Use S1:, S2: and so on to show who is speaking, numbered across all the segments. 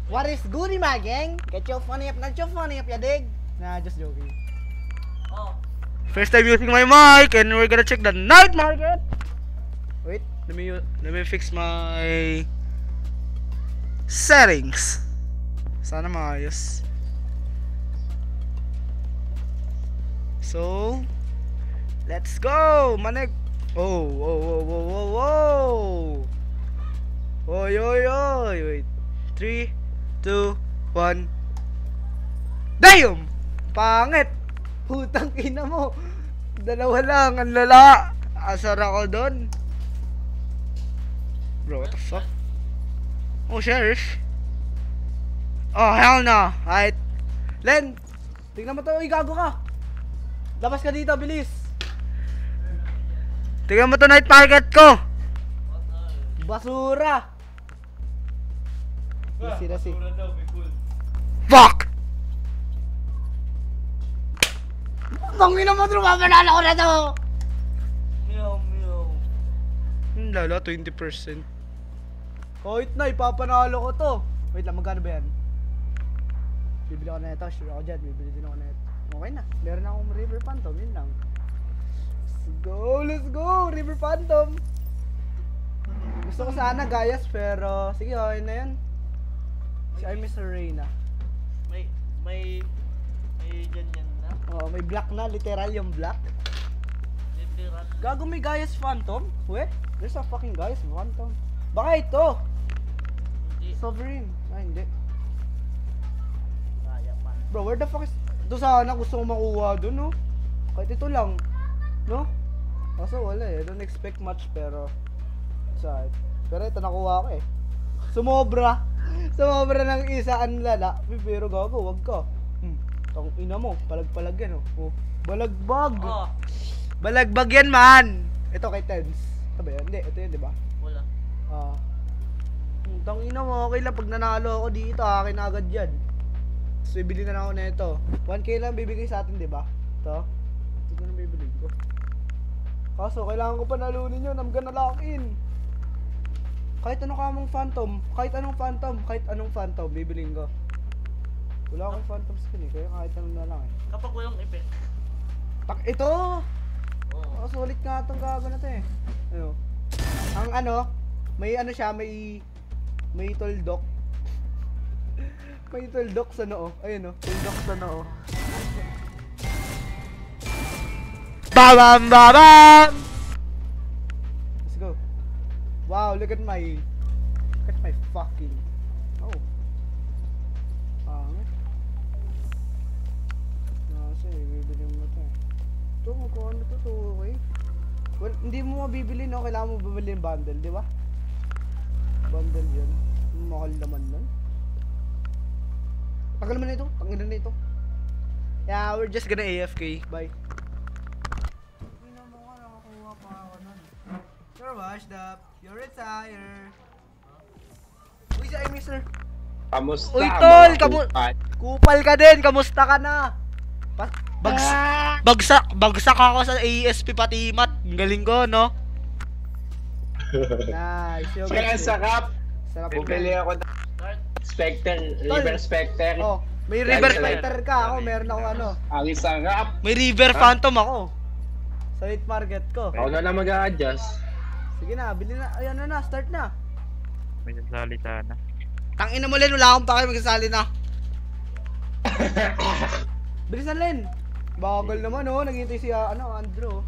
S1: What is goody, my gang? Get your funny up, not your funny up, ya dig? Nah, just joking.
S2: Oh.
S3: First time using my mic, and we're gonna check the night market. Wait, let me fix my settings. Sana maayos. So, let's go, manig. Oh, whoa, whoa, whoa, whoa, whoa. Oy, oy, oy. Wait. 3, 2, 1. Damn! Pangit!
S1: Putang ina mo.
S3: Dalawa lang, ang lala. Asar ako doon. Bro, what the fuck? Oh, sheriff. Oh, hell no. Alright.
S1: Len, tingnan mo to. Uy, gago ka. Labas ka dito, bilis.
S3: Tingnan mo to night market ko.
S1: Basura. Rasi.
S3: Fuck!
S1: Tangina mo, trumabanala ko na to.
S2: Meow, meow.
S3: Ang lala, 20%.
S1: Kahit na, ipapanalo ko to. Wait lang, magkano ba yan? Bibili ako na ito, sure ako dyan. Bibili din ako na ito. Okay na, meron na akong River Phantom, yun lang. Let's go, River Phantom. Gusto ko sana Gaias, pero sige, okay na yun. Si I Miss Reina.
S2: May ganyan na.
S1: Oo, may black na, literal yung black.
S2: Literal.
S1: Gago, may Gaias Phantom? Wait, there's a fucking Gaias Phantom. Baka ito.
S2: Hindi.
S1: Sovereign. Ah, hindi.
S2: Kaya pa.
S1: Bro, where the fuck is... Ito sana gusto kong makuha dun, no? Kahit ito lang. No? Kaso wala eh. I don't expect much, pero... Saan? Pero ito nakuha ko eh. Sumobra. Sumobra ng isa ang lala. Pero gago, wag ka. Tang ina mo. Palag-palag yan, oh. Oh. Balagbag.
S2: Oh,
S3: Balagbag yan, man.
S1: Ito kay Tens. Ito ba yun? Hindi, ito yun, di ba?
S2: wala.
S1: Ah. Tang ina mo, okay lang. Pag nanalo ako dito, akin na agad yan. So, bibili na lang ako na ito. 1K lang bibigay sa atin, di ba? Ito. Ito na bibili ko. Kaso, kailangan ko pa nalunin yun. I'm gonna lock in. Kahit anong kamong phantom. Kahit anong phantom, bibiling ko. Wala akong phantom skin eh. Kaya kahit anong na lang eh.
S2: Kapag walang effect.
S1: Ito!
S2: Oo.
S1: Sulit nga itong gago na to eh. Ano? Ang ano, may ano siya, may tuldok. May tuldok sa noo. Ayun oh, tuldok sa noo.
S3: Bam, bam, bam!
S1: Let's go. Wow, look at my fucking. Oh. Pangit. Nasa, bibili mo ito eh. Ito, magkano to, okay? Well, hindi mo mabibili, no? Kailangan mo bumili yung bundle, di ba? Bundle yun. Mahal naman nun. Tagal naman na ito. Tangina na ito.
S3: Yeah, we're just gonna AFK.
S1: Bye. Hindi na mo nga nakakuha pa ako nun. You're washed up. You're retired. Uy, si I miss her.
S4: Kamusta?
S3: Uy, tol!
S4: mga kupat?
S3: Kupal ka din! Kamusta ka na? Bagsak ako sa ASP pati mat. Ang galing ko, no?
S1: Nice. Yo,
S4: Kaya
S1: guys,
S4: sarap.
S1: sarap.
S4: Bumili ako ng Spectre, River Spectre.
S1: Oh, may
S4: Yan,
S1: River
S4: sarap.
S1: Fighter ka. Ako, meron ako ano.
S4: Ang sarap.
S3: May River Phantom ako.
S1: Sa late market ko.
S4: Ako na lang mag-a-adjust.
S1: Sige na, bili na. Ayan na, start na.
S5: May nagsalita na.
S3: Tangina mo, Len. Wala akong pake magsasali na.
S1: Bilisan, Len. Bagal naman, oh. Naghihintay si, Andrew.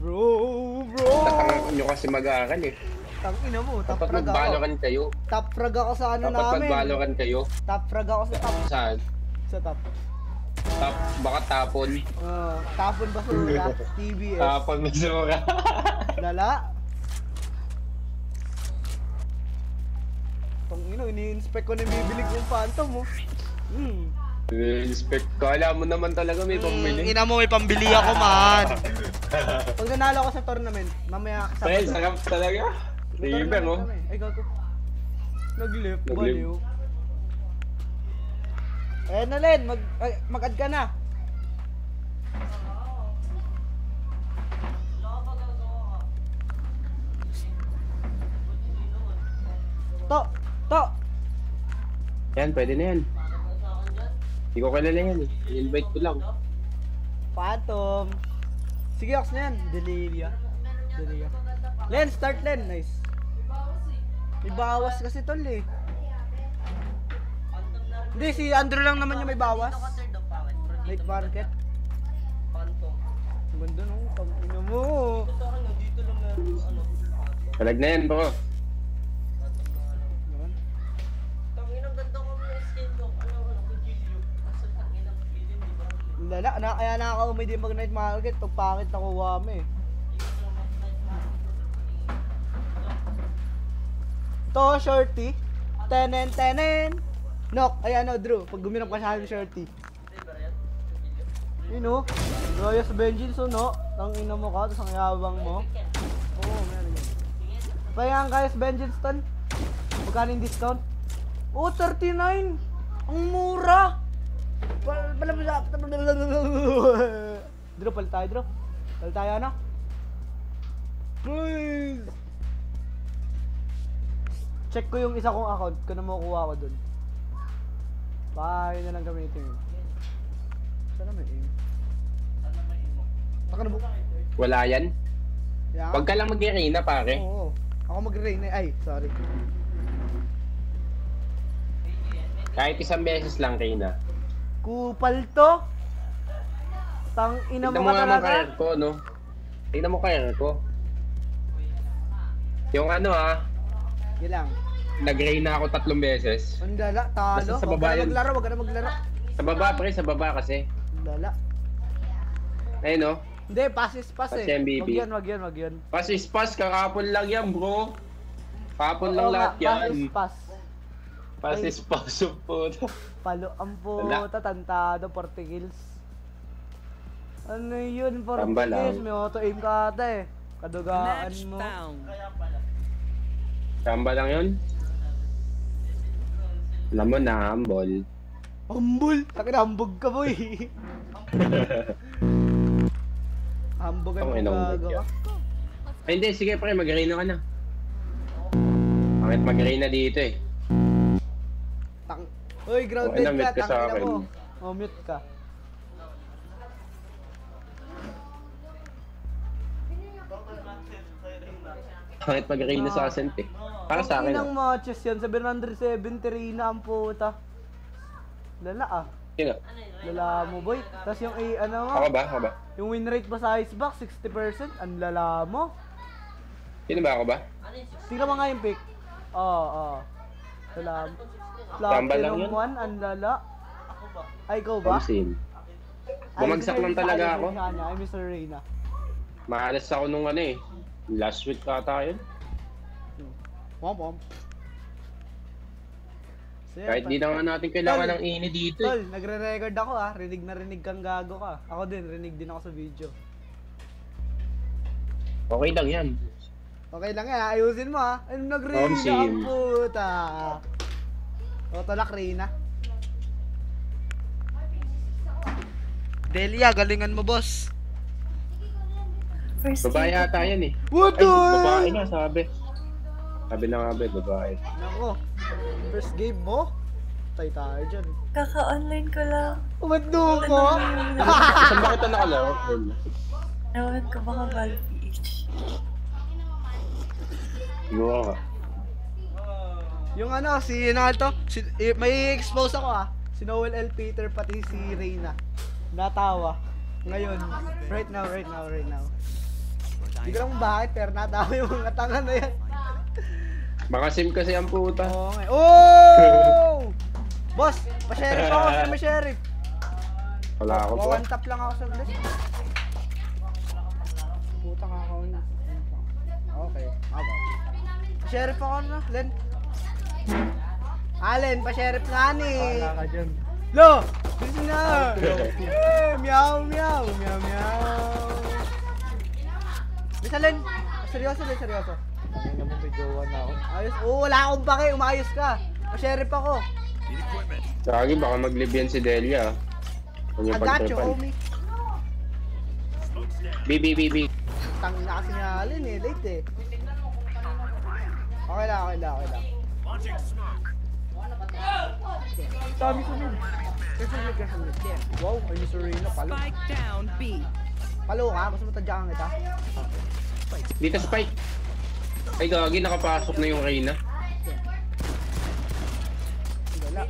S1: Bro.
S4: Tatangan nyo kasi mag-aaral eh.
S1: Tangina mo, top
S4: Dapat
S1: frag ako.
S4: mag-Valorant kayo.
S1: Top frag ako sa ano
S4: Dapat
S1: namin.
S4: mag-Valorant kayo.
S1: Top frag ako sa top.
S4: Saan?
S1: Sa top.
S4: Baka tapon.
S1: Tapon basura. TBS.
S4: Tapon masura.
S1: Lala. Tangina, ini-inspect ko na yung bibili kong phantom, oh.
S4: Respect ko. Alam mo naman talaga may pambili.
S3: Ina mo, may pambili ako, man.
S1: Pag nanalo ako sa tournament, mamaya kasama.
S4: Pre, sarap talaga. River, oh.
S1: Ay, gago. Nag-left,
S4: Nag-left.
S1: baliw. Ayan na, Len. Mag-add ka na. To!
S6: Yan, pwede na yan. Hindi ko kilala yan eh. I-invite ko lang.
S1: Phantom. Sige, ox na yan. Delilia. Len, start Len. Nice. May bawas kasi tol eh. Hindi, si Andrew lang naman yung may bawas. Night market. Ganda no, tangina mo.
S6: Talag na yan, bro.
S1: Lala, kaya nakakaumay din mag night market pag pangit nakuha mo eh. To, shorty. Tenen. Knock, ay ano, Drew, pag guminap ka sa akin, shorty. Yun o, gaya sa Benjins o no, tangina mo ka, tapos ang yabang mo. Oo, meron yun. Payan guys, Benjins ton. Magkano yung discount? Oh, 39! Ang mura! Drew, palit tayo, Drew. Palit tayo, ano? Please! Check ko yung isa kong account kung na makukuha ko dun. Baka yun na lang gamitin yun. Sana may aim. Taka na bu...
S6: Wala yan.
S1: Yeah.
S6: Huwag ka lang mag-arena, pare.
S1: Oo. Ako mag-rain eh. Ay, sorry.
S6: Kahit isang beses lang, Reyna.
S1: Kupal to. Tang ina
S6: Tignan
S1: mo
S6: mo
S1: ka
S6: nga mga career
S1: talaga.
S6: ko, no? Tignan mo career ko. Yung ano
S1: Gilang.
S6: nag-reyna ako 3 beses.
S1: Ang lala, talo.
S6: Basta sa
S1: Huwag
S6: baba
S1: ka na
S6: yun.
S1: maglaro, huwag ka na maglaro.
S6: Sa baba, pre, sa baba kasi.
S1: Ang lala.
S6: Ayun, no?
S1: Hindi, pass is pass eh.
S6: Pass yung BB.
S1: Wag yan.
S6: Pass is pass, kakapon lang yan, bro. Kakapon lang
S1: Oo
S6: lahat
S1: nga, pass is
S6: yan.
S1: pass.
S6: Pass is pass, yung puto.
S1: Palo ang
S6: Wala.
S1: puta, tantado, 40 kills. Ano yun, 40
S6: Tamba lang.
S1: kills? May auto-aim ka ata eh. Kadugaan mo.
S6: Kamba lang yun. Alam mo na, humble.
S1: Hambol! Takin hambog ka boy! Hambog
S6: Ang
S1: ang
S6: inang
S1: gagawa.
S6: Ay, hindi, sige pre, mag-reyna ka na. Bakit mag-reyna dito eh?
S1: Tang... Uy, grounded
S6: Okay, na-mute
S1: ka,
S6: ka sa
S1: tangina
S6: akin.
S1: mo. Oh, mute ka.
S6: Bakit mag-reyna sa Ascent eh? Para sa akin
S1: Inang matches yan, 770 Rina ang puta. Lala ah.
S6: Sino?
S1: Lala mo boy. Tapos yung ano mo,
S6: Ako ba? Ako ba?
S1: yung win rate pa sa Icebox, 60%. Ang lala mo.
S6: Sino ba? Ako ba?
S1: Tingnan mo nga yung pick. Oo. Lala mo.
S6: Tamba lang
S1: Platinum
S6: yun.
S1: 1, ang lala. Ay, ikaw ba?
S6: Omsin.
S1: Ay,
S6: Bumagsak
S1: si
S6: lang
S1: Reyna,
S6: talaga
S1: ay,
S6: ako.
S1: Ay, Mr. Reyna.
S6: Maalas ako nung ano eh. Last week ata yun.
S1: Pom.
S6: Kahit di na nga natin kailangan ng ini dito eh.
S1: Tol, nagre-record ako ah. Rinig na rinig kang gago ka. Ako din, rinig din ako sa video.
S6: Okay lang yan.
S1: Okay lang yan, ayusin mo ah. Ano nag-read
S6: Omsim.
S1: ang puta? O, talak Reyna.
S3: Delia, galingan mo, boss.
S6: Babae yata yan eh.
S1: What
S6: Ay,
S1: the?
S6: babae na sabi. Sabi na nga ba, babae.
S1: Nako, first game mo? Tay tayo dyan.
S7: Kaka-online ko lang.
S1: Umadno ko?
S6: Saan ba kita nakalaro?
S7: Ewan ko baka Val PH.
S6: Siguro ka.
S1: Yung ano, si Nalto, may expose ako ah. Si Noel L. Peter pati si Reyna. Natawa. Ngayon, right now. Hindi ko lang bakit, pero natawa yung mga tanga na yan.
S6: Baka sim kasi ang puta.
S1: Oo nga. Oh! Boss, pa-sheriff ako. Sino may sheriff?
S6: Wala ako po.
S1: One tap lang ako sa list. Puta nga ako. Okay. Ako. Pa-sheriff ako na, Len. Len, pa-sheriff nga ni.
S3: Wala ka dyan.
S1: Lo! Bilis na! Meow. Bisa Len. Seryoso.
S3: Ang naman may jowa na ako.
S1: Ayos. Wala akong pake. Umayos ka. Pa-sheriff ako.
S6: Sagi, baka mag-live yan si Delia. Kung yung
S1: I got you,
S6: pagtripan.
S1: homie.
S6: BB.
S1: Tangin na kasi nga Len eh. Late eh. Okay lang. Dami sa mid. Kasi mid. Wow, ay ni Serena, palo.
S8: Spike down B.
S1: Palo ka, gusto mo tadyaan kita?
S6: Dito spike. Ay gagi, nakapasok na yung Reyna.
S1: Wala.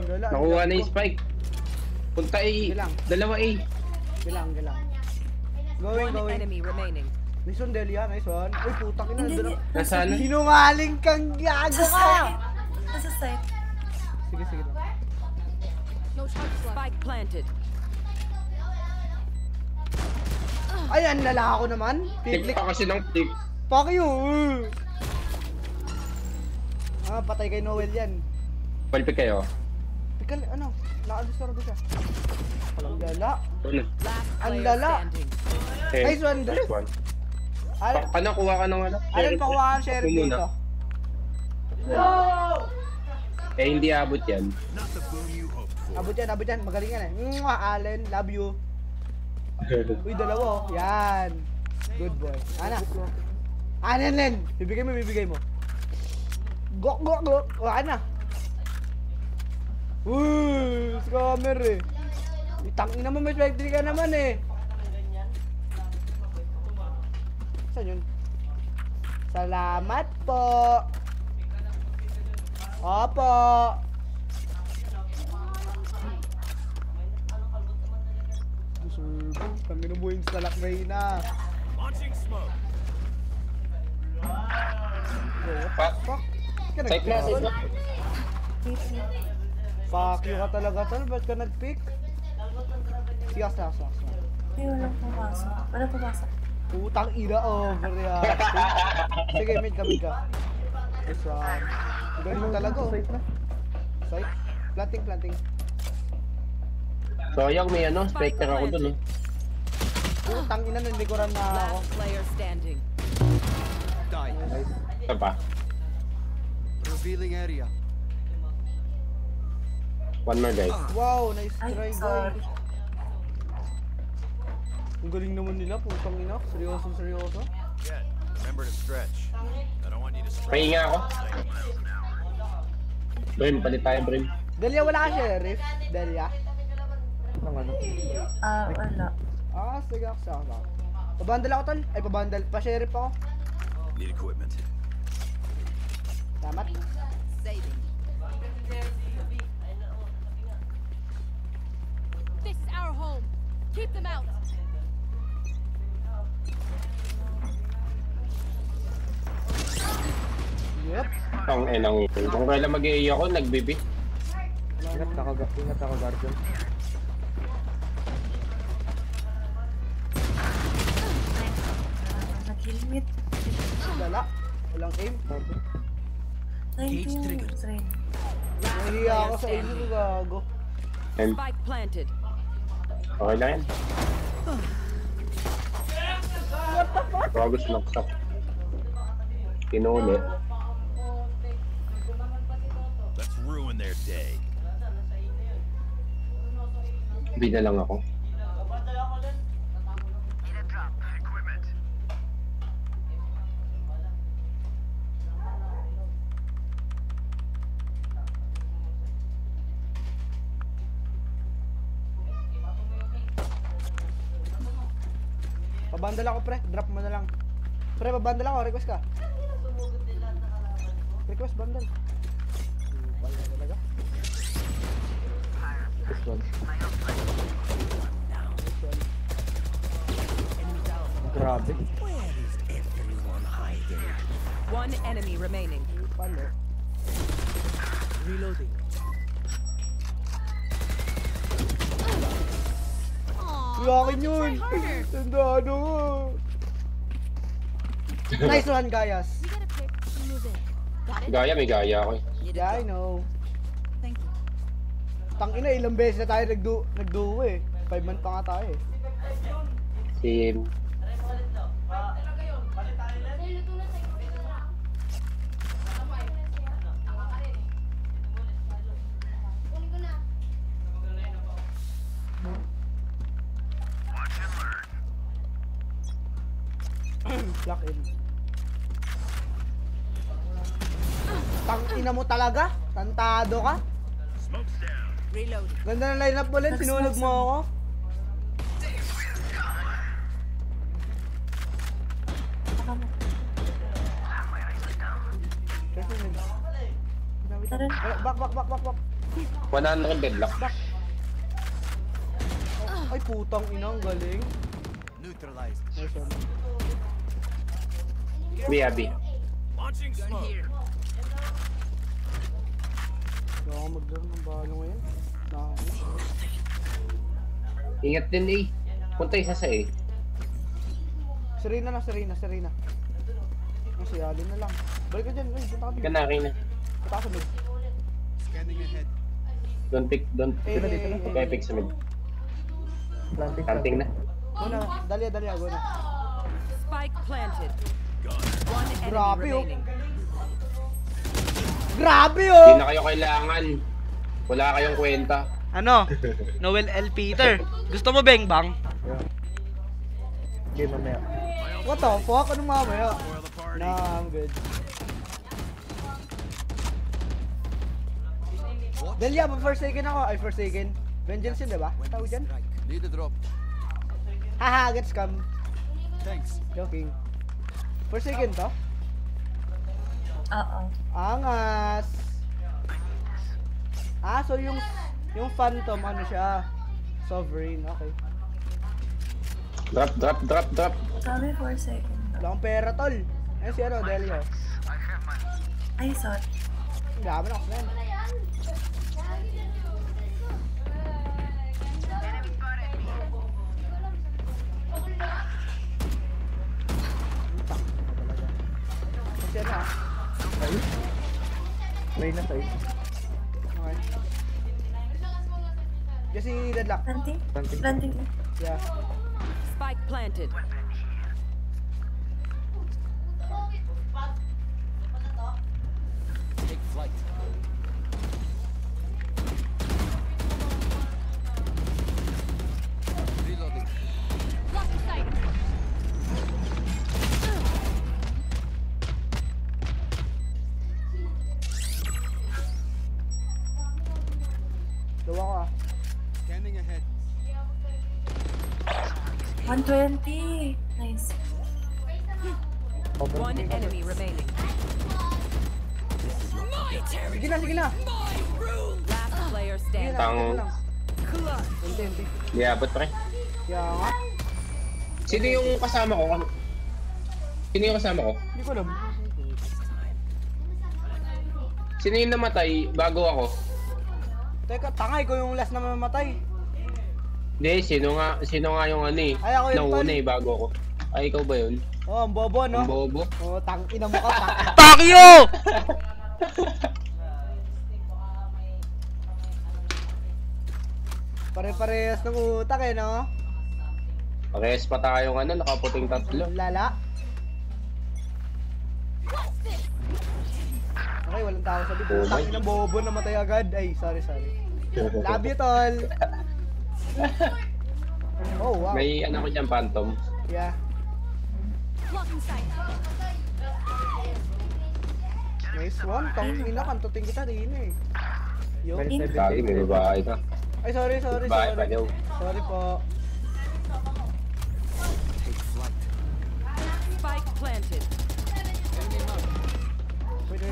S1: Wala.
S6: Nakuha na yung spike. Punta A.
S1: Ilang?
S6: Dalawa A.
S1: Gilang.
S8: One
S1: Going.
S8: enemy remaining.
S1: Nice one, Delia. Nice one. Uy, putang ina.
S7: Hindi,
S1: nandun ako.
S6: Nasaan?
S1: Sinungaling kang gago
S7: Sa
S1: ka!
S7: side. Nasa side.
S1: Sige lang.
S8: Spike planted.
S1: Ay, ang lala ako naman.
S6: Tik
S1: Piplik.
S6: pa kasi ng tik.
S1: Fuck you! Patay kay Noel yan.
S6: Palpik kayo.
S1: Tikal, ano? Nakadistorbo siya. Walang lala.
S6: Ano?
S8: Last
S1: Ang
S8: player
S1: lala.
S8: standing.
S6: Okay.
S1: Nice one, Dres.
S6: Nice one.
S1: Alan,
S6: Ano, kuha ka ng ano?
S1: Alan pakuha ang share
S6: Ako muna.
S1: dito.
S6: Eh, hindi abot yan.
S1: Abot yan. Magaling yan eh. Mwah, Allen. Love you. Uy, dalawa oh. Yan. Good boy. Len. Bibigay mo. Gok. Wala na. Uy, scammer eh. Itangin naman, may 23 ka naman eh. Saan yun? Salamat po. Opo. Kami na buhay sa lakbay na.
S6: Fuck.
S1: Fuck.
S6: Site na.
S1: Fuck you ka talaga tol. Ba't ka nag-pick? Sigas.
S7: Ay, walang pumasok.
S1: Putang ina over yan. Sige, mid ka. Yes, galing talaga oh. Site? Planting.
S6: Sayang may ano, Spectre ako dun eh.
S1: Putang ina, nandikuran na ako.
S8: Last player standing.
S6: Ito pa.
S9: Revealing area.
S6: One more guys.
S1: Wow, nice
S7: Ay,
S1: try
S7: sorry.
S1: guys. Ang galing naman nila, putang ina. Seryoso.
S9: Yeah. Remember to stretch. I don't want you to stretch.
S6: Pahinga ako. Brim, palit tayo Brim.
S1: Delia, wala ka sheriff? Delia?
S7: Wala.
S1: Sige ako. Pabandal ako tol. Ay, pabandal. Pa-sheriff ako.
S9: Need equipment.
S1: Salamat.
S8: Saving.
S10: This is our home. Keep them out.
S1: Yep.
S6: Ang enang ito. Kung kailan mag-i ako, nagbibi.
S1: Ingat ako, guardian.
S7: Nag-limit.
S1: Wala. Walang aim.
S7: 19 train.
S1: Nahihiya ako sa aim ko, gago.
S6: And
S8: Spike planted.
S6: okay lang yan. Rogos knocked up. Pinuli.
S9: Let's ruin their day.
S6: Bida lang ako.
S1: Pabandal ako pre, drop mo na lang. Pre, pabandal ako, request ka. Request bandal. Bandal talaga. This one. Grabe.
S8: One enemy remaining.
S1: Palo.
S8: Reloading.
S1: Yakin yun! Tandaan ako! Nice one, Gayas!
S10: We get a pick. We move in. Got it?
S6: Gaya, may gaya ako eh.
S1: Yeah, I know.
S10: Thank you.
S1: Tangina, ilang beses na tayo nagduo eh. 5 months pa nga tayo eh.
S6: Si
S1: Lock in. Tang ina mo talaga? Tantado ka?
S8: Reload.
S1: Ganda ng lineup mo, Len. Sinulog mo ako.
S7: Baka mo.
S1: Kasi Len.
S7: Tara.
S1: Back.
S6: 100 deadlock.
S1: Ay, putang ina. Ang galing.
S9: Neutralized.
S1: Nice one.
S6: Biyabi.
S9: Launching smoke.
S1: Hindi ako maglaro ng balo ngayon.
S6: Ingat din eh. Punta isa sa eh.
S1: Serena. Si Alin na lang. Balik ka dyan. Ay, punta ka dito.
S6: Kanaki na.
S1: Punta ka sa mid.
S9: Scanning ahead.
S6: Don't pick
S1: Eh,
S6: pick sa mid. Planting na.
S1: Go na. Dalia. Go na.
S8: Spike planted. One enemy
S1: Grabe, oh.
S8: remaining.
S1: Grabe,
S6: Hindi
S1: oh!
S6: na kayo kailangan. Wala kayong kwenta.
S3: Ano? Noel L. Peter. Gusto mo bang bang?
S1: What the fuck? Anong mamaya?
S9: Spoil the party.
S1: Nah, I'm good. Delia, Forsaken ako. Ay, Forsaken. Vengeance yun, diba? Tawag dyan?
S9: Need a drop.
S1: Haha, get scam.
S9: Thanks.
S1: Joking. Forsaken to?
S7: Oo.
S1: Angas. Ah, so yung Phantom, ano siya? Sovereign, okay.
S6: Drop.
S7: Sabi 4 seconds.
S1: Wala akong pera, tol. Ayun si ano, Delio.
S7: Ay, sorry.
S1: Gabi na ako, man. Kasi ano ah?
S6: May na tayo.
S1: Okay. Kasi deadlock.
S7: Planting.
S1: Yeah.
S8: Spike planted.
S9: Take flight. Reloading.
S10: Lock the sight.
S1: Dawa ko ah.
S9: Scanning ahead.
S7: 120. Nice.
S8: One enemy remaining.
S1: Sige na.
S8: Last player
S1: Sige
S8: standing.
S1: na,
S6: Tang.
S1: sige lang. Ente.
S6: Di abot pre.
S1: Kaya nga.
S6: Sino yung kasama ko? Sino yung kasama ko?
S1: Hindi ko alam.
S6: Sino yung namatay bago ako?
S1: Teka, tangay ko yung last na mamatay.
S6: Hindi, sino nga yung ano eh.
S1: Ay, ako yun,
S6: Nauna
S1: tol.
S6: eh bago ako. Ay, ikaw ba yun?
S1: Oh, ang bobo, no?
S6: Ang bobo?
S1: Oh, ina mo ka, tang.
S3: Takyo!
S1: Pare-parehas ng utak eh, no?
S6: Parehas pa tayong ano, nakaputing tatlo.
S1: Lala. Okay, walang tao sa dito.
S6: Oh my.
S1: Tangin ng bobo, namatay agad. Ay, sorry. Love you, tol. Oh, wow.
S6: May ano ko dyan, Phantom.
S1: Yeah.
S10: Blocking sight.
S1: Nice one. Tangin na, kantutin kita din eh. Yo.
S6: Lagi, may babae ka.
S1: Ay, sorry.
S6: Babae pa daw.
S1: Sorry po.
S9: Take flight.
S8: Spike planted.
S1: Wait.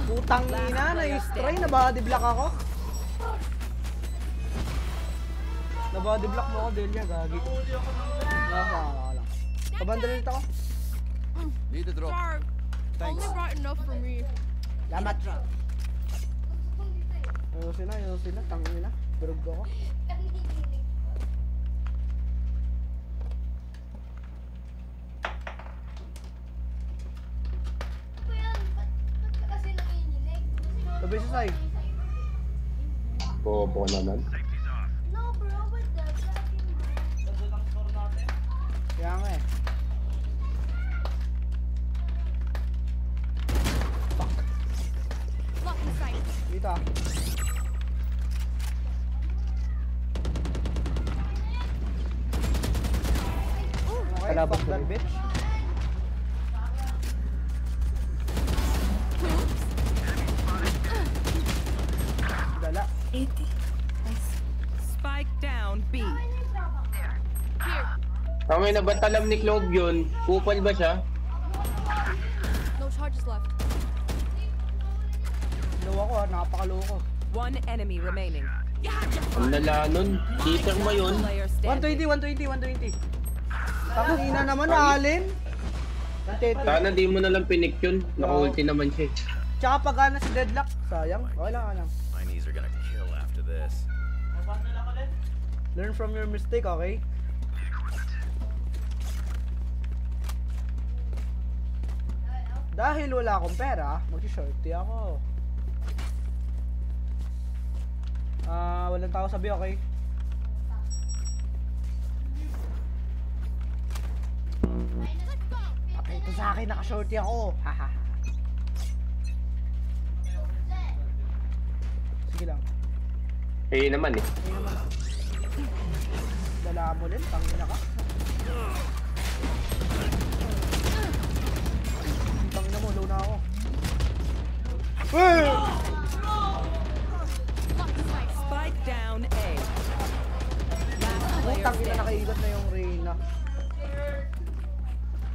S1: Putang ina, na-stray, na-body block ako. Na-body block mo ako, Delia, gagi. Naka lang. Pabandal ulit ako.
S9: Need a drop.
S10: Dark.
S9: Thanks.
S10: Only brought enough for me.
S1: Lamat. Ayusin na, tangin na. Durog ako. Sabi sa side.
S6: Bobo naman.
S1: Kaya nga eh.
S10: Blocking sight.
S1: Dito ah. fuck that bitch. Dala.
S7: 80. Nice.
S8: Spike down B.
S6: Kamay na ba't alam ni Claude yun? Kupal ba siya?
S10: No charges left.
S1: Low ako ha, nakapakaloko.
S8: One enemy remaining.
S6: Ang lala nun. Cheater mo yun.
S8: Player standing.
S1: 120. Takina naman, Alin.
S6: Sana di mo nalang pinik yun. Naka-ulti naman siya.
S1: Tsaka pagana si Deadlock. Sayang. Okay lang.
S9: My knees are gonna kill after this.
S1: Learn from your mistake, okay? Dahil wala akong pera, mag-shorty ako. Walang tao sabi, okay? Patay ito sa akin, naka-shorty ako. Haha. Sige lang.
S6: Eh naman eh.
S1: Ayun naman. Dala mo din, tangina ka. Tangina mo, low na ako. Hey!
S8: Spike down A. Last player
S1: Tangina,
S8: standing.
S1: nakaikot na yung Reyna.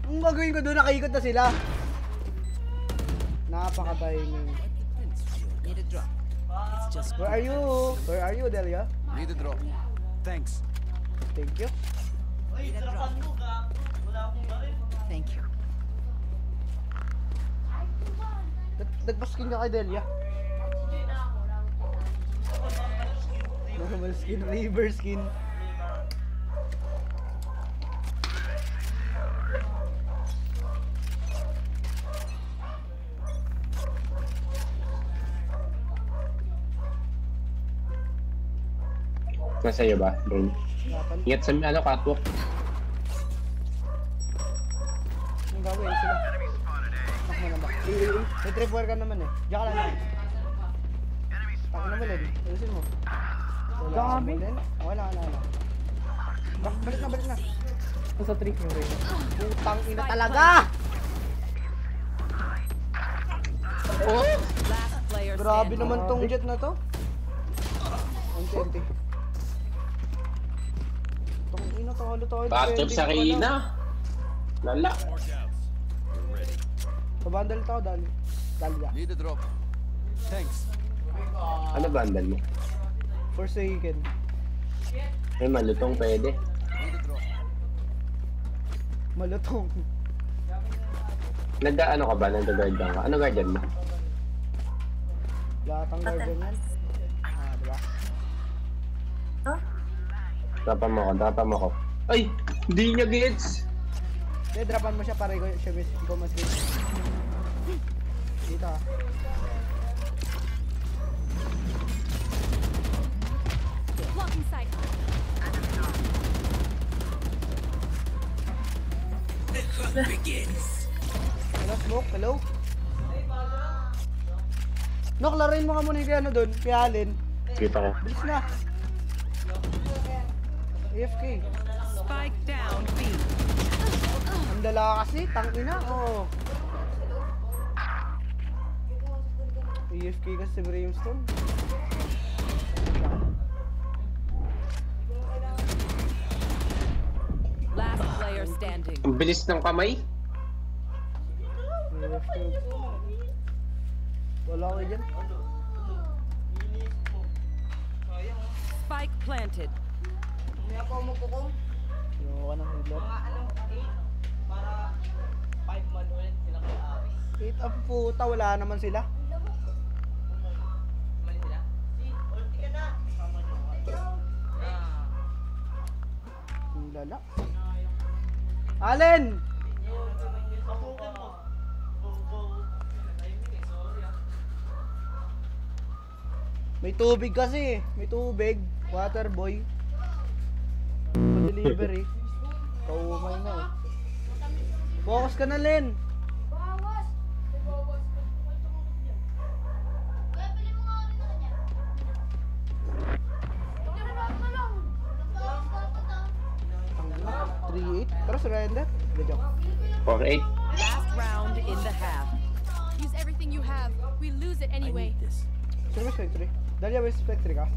S1: Ang gagawin ko doon, nakaikot na sila. Napaka-timing.
S8: Need a drop. It's just
S1: Where are you? Where are you, Delia?
S9: Need a drop. Thanks.
S1: Thank you.
S8: need a drop. Thank you.
S1: Nagpa-skin ka kay Delia. Normal skin, river skin.
S6: Nasa iyo ba, Bron?
S1: Dapat.
S6: Ingat sa catwalk.
S1: Ang gawin sila. Bak mo na bak. May tripwire ka naman eh. Diyan ka lang naman. Taka naman eh. Ayusin mo. Dami. Wala. Balik na. Sa trick yung rin. Putang ina talaga! Oh!
S8: Last player
S1: Grabe
S8: standing.
S1: naman tong jet na to. 120. Tong ina, talo.
S6: Battle sa Reyna. Lala.
S9: More doubts. We're ready.
S1: Pabandal to, dali.
S9: Need a drop. Thanks.
S6: Ano bandal mo?
S1: Forsaken.
S6: Ay, malutong pwede.
S9: Need a drop.
S1: Malutong.
S6: Ano ka ba? Nag-guard ka? Ano guardian mo?
S1: Lahat ang guardian yan. Diba?
S7: Huh?
S6: Drapa mo ko. Ay! Hindi niya gets!
S1: Hindi, dropan mo siya para ikaw mas hit. Dito ah.
S10: Blocking sight.
S1: Hello, smoke. Hello? Nok, laruin mo ka muna yung ano doon. Pialin.
S6: Kita ko.
S1: Bilis na. AFK.
S8: Spike down B.
S1: Ang dala kasi. Tangina. Oh. AFK kasi si Brimstone.
S8: Last player standing.
S6: Ang bilis ng kamay.
S1: AFK. Wala ko dyan.
S8: Spike planted.
S1: Ayoko ka ng healer. 8 up puta, wala naman sila. Ang lala. Allen! May tubig kasi. May tubig. Water boy. Pa-delivery. Kaumay na eh. Focus ka na, Len. Tara, surrender. Good job.
S6: 4-8.
S8: Last round in the half.
S10: Use everything you have. We lose it anyway.
S1: Sino may Spectre? Dahlia, may Spectre ka?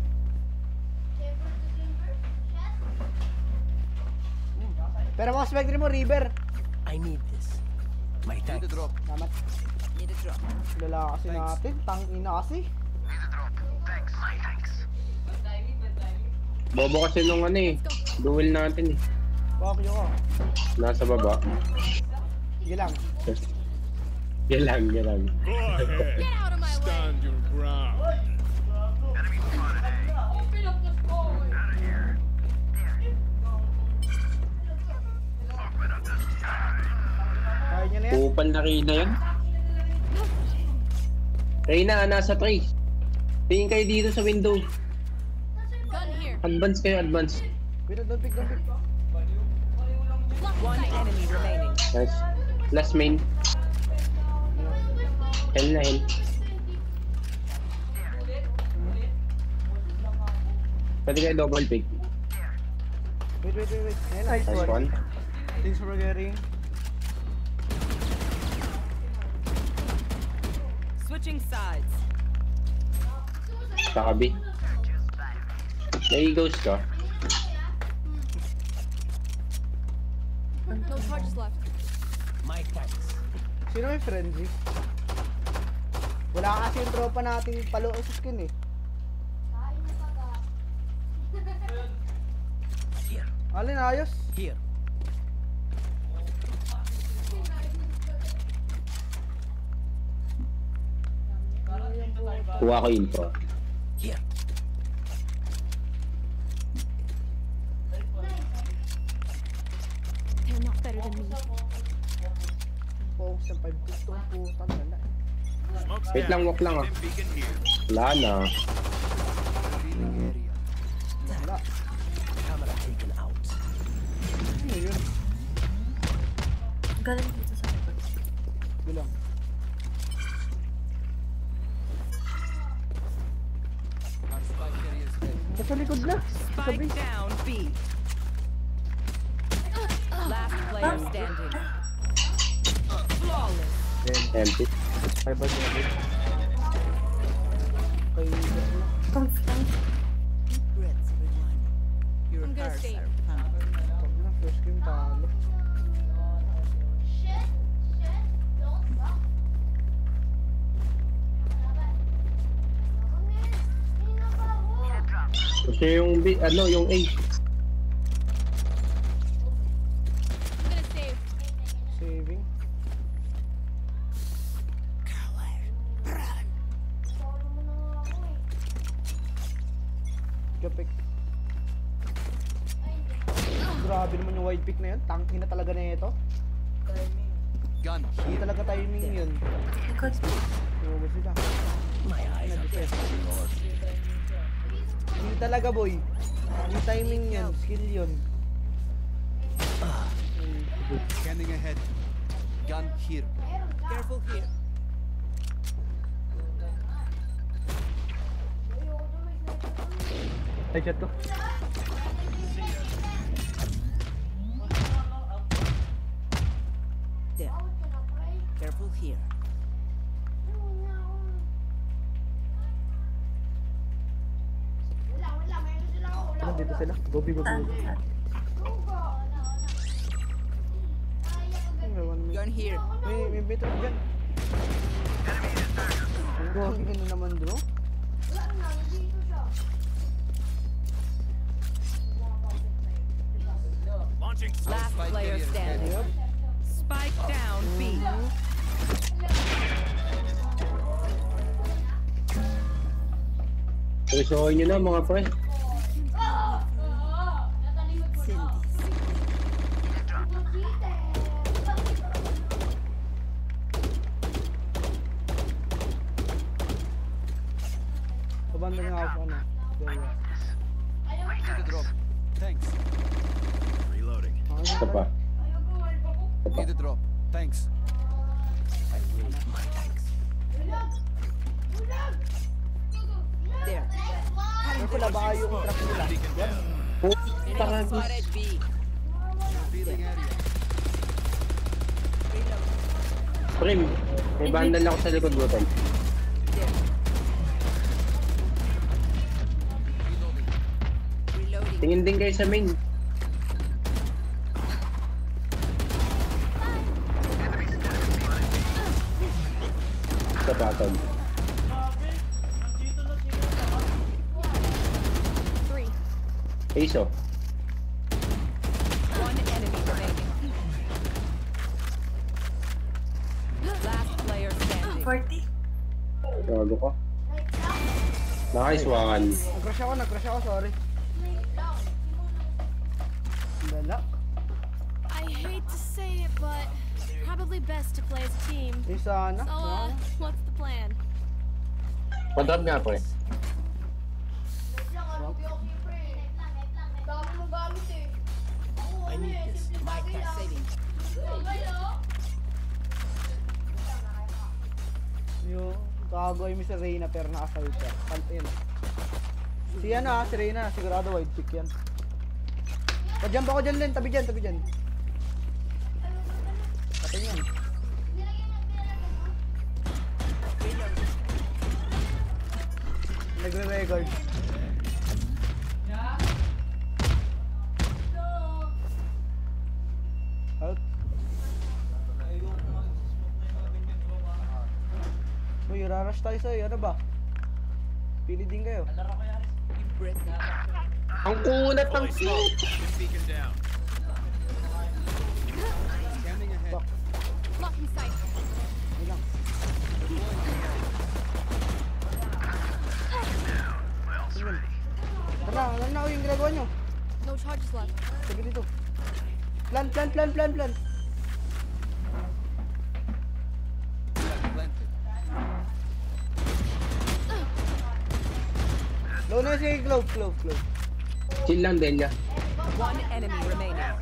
S1: Pero mga Spectre mo, River.
S9: Need the drop.
S1: Namat.
S8: Need a drop.
S1: Lala kasi natin. Tangina kasi.
S6: Bobo kasi nung ano eh. Duel natin eh.
S1: Bakit yun ka?
S6: Nasa baba.
S1: Sige lang.
S6: Yan lang, yan lang.
S10: Get out of my way.
S1: Kaya niya na yan.
S6: Kupal na Reyna yun. Reyna, nasa tray. Tingin kayo dito sa window.
S10: Gun here.
S6: Advance kayo, advance.
S1: Wait, don't pick, don't pick.
S8: One enemy remaining.
S6: Nice. Last main. Hell na hell. Pwede kayo double pick.
S1: Wait. Nice
S6: Nice
S1: one.
S6: one.
S1: Thanks for getting.
S8: Switching sides.
S6: Takabi. Nai-ghost ka.
S10: No charges left.
S1: Sino may frenzy? Wala kasi yung tropa nating palo sa skin eh. Alin, ayos?
S6: Kuha ko info.
S10: They're not better than me.
S1: Focus ng 5 gusto ang putang wala.
S6: Wait lang, walk lang ah.
S9: Beacon here.
S6: Wala na.
S1: Wala. Ano yun?
S7: Galing dito sa likod.
S1: Bilang. Nasa likod na.
S8: Spike down B. Last player standing. Flawless.
S6: Empty.
S1: Kay
S7: Confident.
S10: I'm gonna stay.
S1: Pag na, first game talo.
S6: Kasi yung B, ano, yung A.
S10: I'm gonna save.
S1: Saving. Kapik. Grabe naman yung wide pick na yun. Tangkin na talaga na ito.
S9: Gun.
S1: Hindi talaga timing yun.
S7: Likod.
S1: Huwag sila. Hindi talaga boy. Hindi timing yun. Skill yun.
S9: Scanning ahead. Gun here.
S8: Careful here.
S1: Ay, chat ko.
S8: There. Careful here.
S1: Ano dito sila? Gobi.
S7: Saan?
S8: Gun here.
S1: May better dyan. Ang gobi ka na naman bro.
S9: Launching
S8: Last player standing.
S1: Yep.
S8: Spike down B.
S6: Tusoy nyo na mga pre.
S1: Pabanda nga ako ano.
S9: Need the drop. Thanks. Reloading.
S6: Isa pa.
S9: Need the drop. Thanks.
S8: There.
S1: Ano pala baka yung truck nila? Yan.
S8: Enemy spotted B.
S9: Revealing area.
S6: Prim, may bandal ako sa likod mo, Tol.
S8: Reloading.
S6: Tingin din kayo sa main. Sa patol.
S10: Three.
S6: Ace, oh.
S8: One enemy remaining. Last player standing.
S7: 40.
S6: Gago ko. Nice one.
S1: Nag-crash ako, sorry. Lala.
S10: I hate to say it, but probably best to play as a team.
S1: Isa na.
S10: So, what's the plan?
S6: Padrop nga, pre.
S8: I need this. My cat saving.
S1: Yung kagoy mo si Reyna pero naka-fighter. Yun. Si ano si Reyna, sigurado wide pick yan. Pa-jump ako dyan, Len. Tabi dyan. Patay yan. Nagre-record. Out. Uy, rarash tayo sa'yo. Ano ba? Pili din kayo.
S6: Ang kunat ng
S9: Fully smoked. Stim beacon down.
S1: Fuck.
S10: Blocking sight.
S1: Ayun lang. Ayun. Tara, alam na ako yung ginagawa nyo.
S10: No charges left.
S1: Sabi dito. Plan. Low na si Glove.
S6: Chill lang, Delia.
S8: One enemy remaining.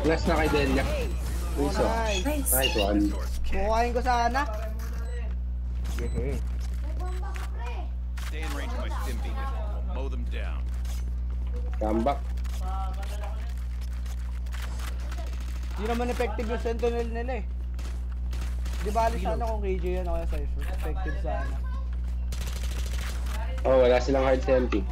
S6: Last na kay Delia.
S1: Oh,
S6: Ace, oh.
S1: nice.
S7: Nice.
S6: Nice one.
S1: Kukain ko sana.
S9: Stay in range of my stim beacon. I'll mow them down.
S6: Comeback.
S1: Hindi naman effective yung sentinel nila eh. Di ba alis sana kung KJ yan o kaya Cypher. Effective sana.
S6: Oh, wala silang hard senti.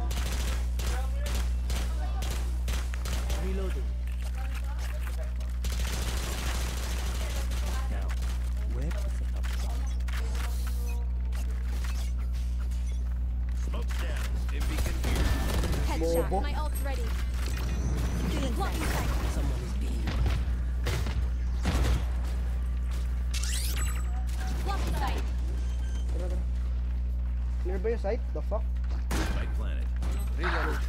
S9: Smoke's down. Stim beacon here.
S10: Headshot.
S1: Bobo.
S10: My ult's ready. Blocking sight. Blocking sight.
S1: Tara. Clear ba yung site? The fuck?
S9: Spike planted. Reload.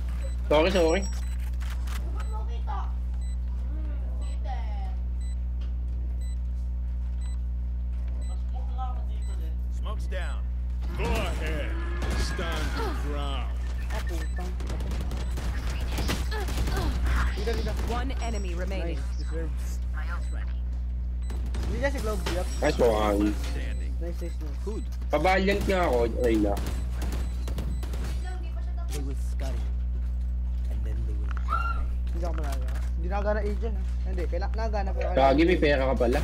S6: Sorry.
S9: Smoke's down. Go ahead. Stand your ground.
S1: Ah, putang. Liga.
S8: One enemy remaining.
S1: Nice. Deserve. Hindi niya si Glove. Yup.
S6: Nice one.
S9: Standing.
S1: Nice.
S9: Food.
S6: Pa-valiant nga ako, Reyna.
S1: Hindi ako malala. Hindi nakagana agent ha. Hindi, kailangan nakagana pero
S6: Kagi, may pera ka pala.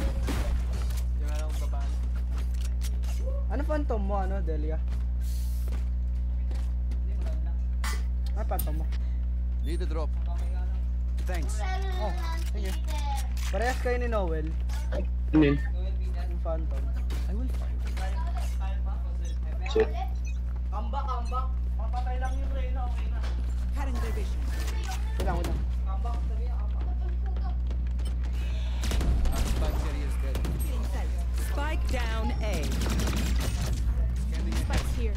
S1: Ano phantom mo, ano, Delia? Ano phantom mo?
S9: Need a drop. Thanks.
S1: Oh, sige. Parehas kayo ni Noel.
S6: Ano yun?
S1: Yung phantom.
S6: Shit.
S1: Ambak. Papatay lang yung Reyna, okay na.
S8: Cutting their vision.
S1: Wait lang. Ambak, sabi niya, ambak.
S8: Spike down A.
S10: Spike's here.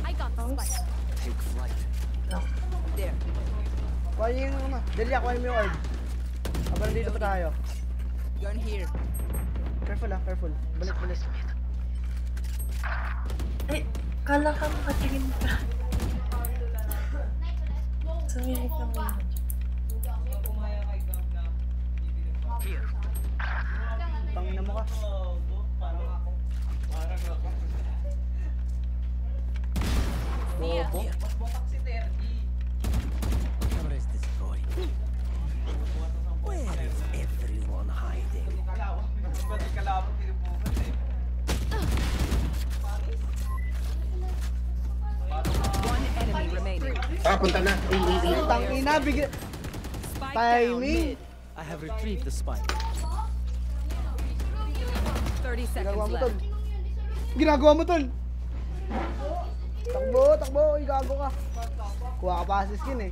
S10: I got the spike.
S8: There.
S1: Kuha niyo yung ano. Delia, kuha mo yung orb. Habang dito pa tayo.
S8: Gun here.
S1: Careful. Balik.
S7: Ay, kala ka makatingin pa. Sumilip lang mo yun.
S1: Tangina mo ka.
S10: Mia.
S6: Punta na.
S1: Tangina, bigla.
S8: Spike
S1: Timing.
S8: down mid. I have retrieved the spike. 30
S1: Ginagawa
S8: seconds
S1: mo, tol.
S8: left.
S1: Ginagawa mo, tol. Takbo, takbo. Uy, gago ka. Kuha ka pa sa skin eh.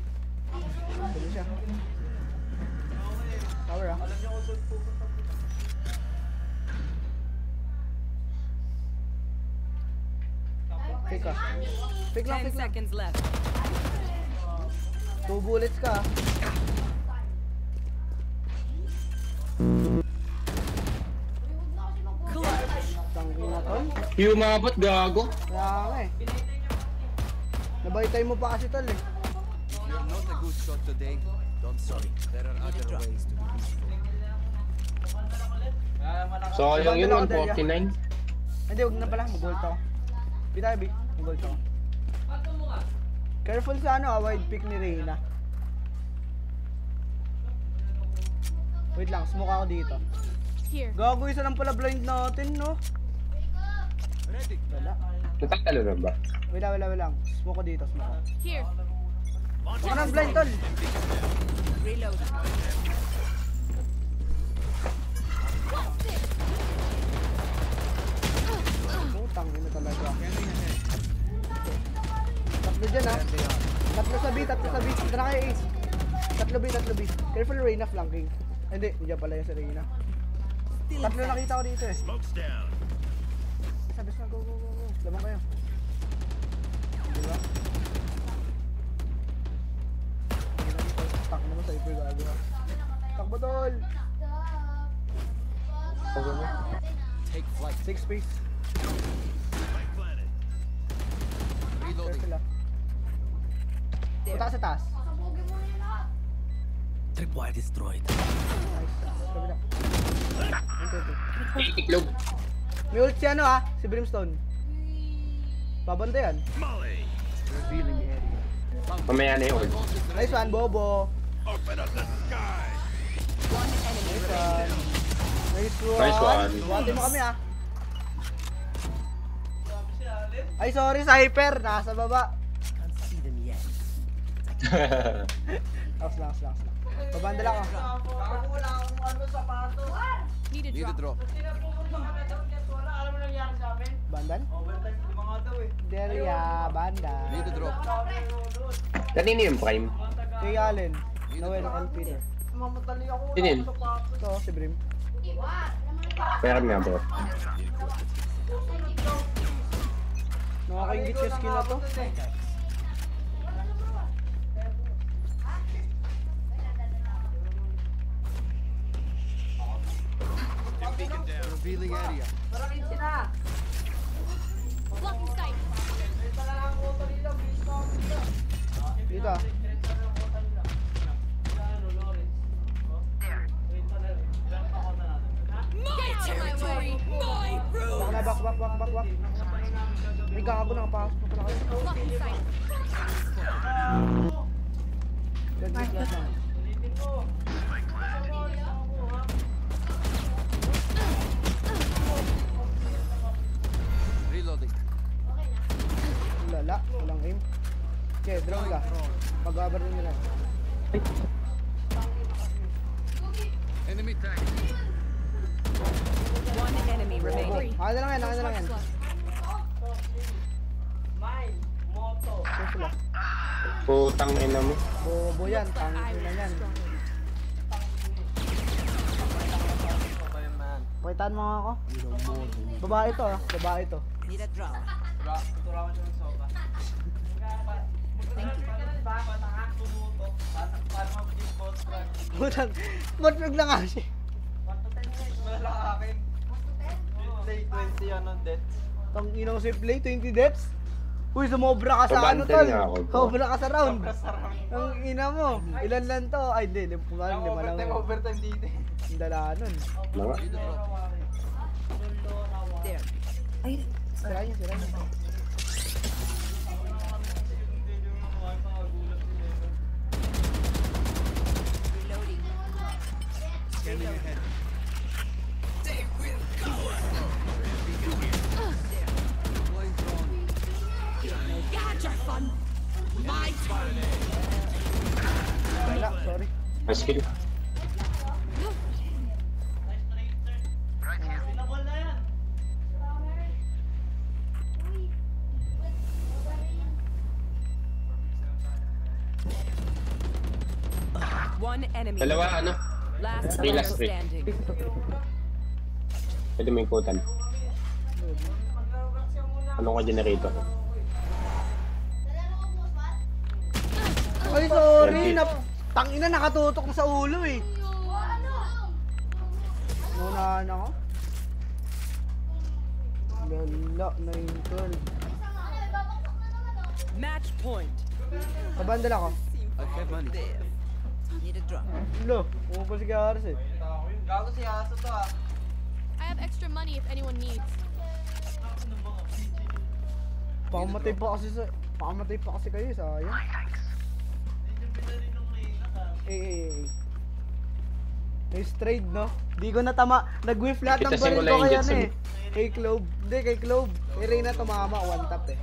S1: Tuloy siya. Power ah. Fake ah. Fake lang,
S8: 10
S1: fake lang.
S8: seconds left.
S1: 2 bullets ka. Tangina, tol.
S6: Yung mabot, gago.
S1: Kaya nga eh. Nabaytay mo pa kasi, tol eh.
S11: You're not a good shot today. Don't sorry. There are other ways to be useful.
S6: So, yung yun, 149.
S1: Hindi, huwag na pala. Mag-gold ako. Bitabi, mag-gold ako. Careful sa ano, wide pick ni Reyna. Wait lang, smoke ako dito.
S10: Here.
S1: Gago, isa lang pala blind natin, no? Wala.
S6: Natatalo na ba?
S1: Wala lang. Smoke ko dito, smoke ko.
S10: Here.
S1: Huwag ka nang blind, tol.
S8: Reload.
S1: Putang ina talaga. Tatlo dyan, ha? Tatlo sa B. Tara kayo, Ace. Tatlo B. Careful, Reyna flanking. Hindi, hindi pala yan si Reyna. Tatlo nakita ko dito eh.
S9: Smoke's down.
S1: Sabis na, go. Laban kayo. Diba? Tak naman sa ipay gago ha. Takbo, tol! Takbo mo.
S11: Take flight.
S1: 6 space.
S9: Spike planted.
S11: Reloading.
S1: Careful ah. Punta ka sa taas.
S11: Tripwire destroyed.
S1: Nice. Kabila.
S6: Iklog.
S1: May ult si ano ha? Si Brimstone. Babantayan.
S9: Molly.
S11: Revealing area.
S6: Mamaya na yun.
S1: Nice one, Bobo.
S9: Open up the sky.
S8: One enemy remaining.
S1: Nice one.
S6: Nice one.
S1: Buhati mo kami ha. Ay, sorry, Cypher. Nasa baba.
S11: Can't see them yet.
S1: Lakas lang. Babanda lang ako.
S10: Need a
S11: Need a
S10: drop.
S11: drop.
S1: Bandan? Delia, bandan.
S11: Need a drop.
S6: Kanino yung prime?
S1: Kay Allen. Noel and Peter.
S6: Sino yun?
S1: Ito, si Brim.
S6: Pera nga bro.
S1: Nakakaingit yung skin na to.
S11: Revealing area.
S10: Blocking sight.
S1: Dito ah.
S10: My territory. My rules.
S1: Back. May gago na kapasok pa pala kayo.
S10: Blocking sight.
S1: Last lang.
S11: Reloading.
S1: Lala, walang aim. Okay, drone ka. Mag-abar rin nila.
S11: Enemy tag.
S8: One enemy remaining.
S1: Akin na lang yan. Careful ah.
S6: Putang ina mo.
S1: Bobo yan, tangin na yan. Pakitaan mo nga ako. Babae to ah, babae to.
S8: Need a drop.
S1: Putang, matwag na nga siya. Tang inang si play, 20 deaths. Uy, sumobra ka sa ano
S6: Pabantay
S1: tol.
S6: nga ako, bro.
S1: Sobra ka sa round. Ang ina mo. Ilan lang to? Ay, hindi. Lima lang. Overtime dito. Ang dala nun.
S6: Mga.
S8: There.
S7: Ay,
S1: Sira niya.
S8: Reloading.
S11: Scanning ahead.
S8: Deploying drone.
S10: You had your fun.
S1: Wala, sorry.
S6: Mas kill.
S8: One enemy.
S6: Dalawa, ano?
S8: Last
S6: Three,
S8: player
S6: last three.
S8: standing.
S6: Pwede mo ikutan. Anong ka generator?
S1: Ay, sorry. Tangina, nakatutok na sa ulo eh. Naunahan ako. Lala, 9-12.
S8: Match point.
S1: Kabandal ako.
S11: I have money.
S8: Need a drop.
S1: Lo, pumupal si Garas eh.
S10: I have extra money if anyone needs.
S1: Pakamatay pa kasi kayo, sayang. Nice trade, no? Di ko natama. Nag-whiff lahat ng
S6: Ipitasin
S1: baril
S6: mo
S1: ko
S6: lang yung
S1: kaya
S6: jet
S1: na
S6: sa
S1: eh. Kay Clove. Hindi, kay Clove. Kay Reyna tumama. One tap eh.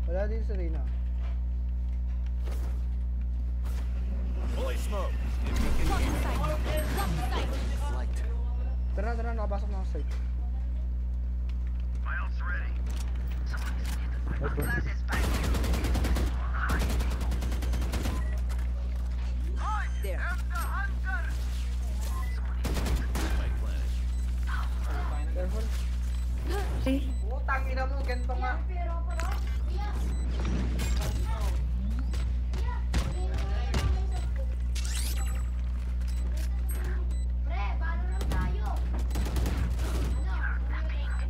S1: Wala din sa Reyna.
S9: Holy smoke.
S1: Tara, nakapasok na ako sa site.
S8: There.
S1: Careful. Putang ina mo, ganito nga.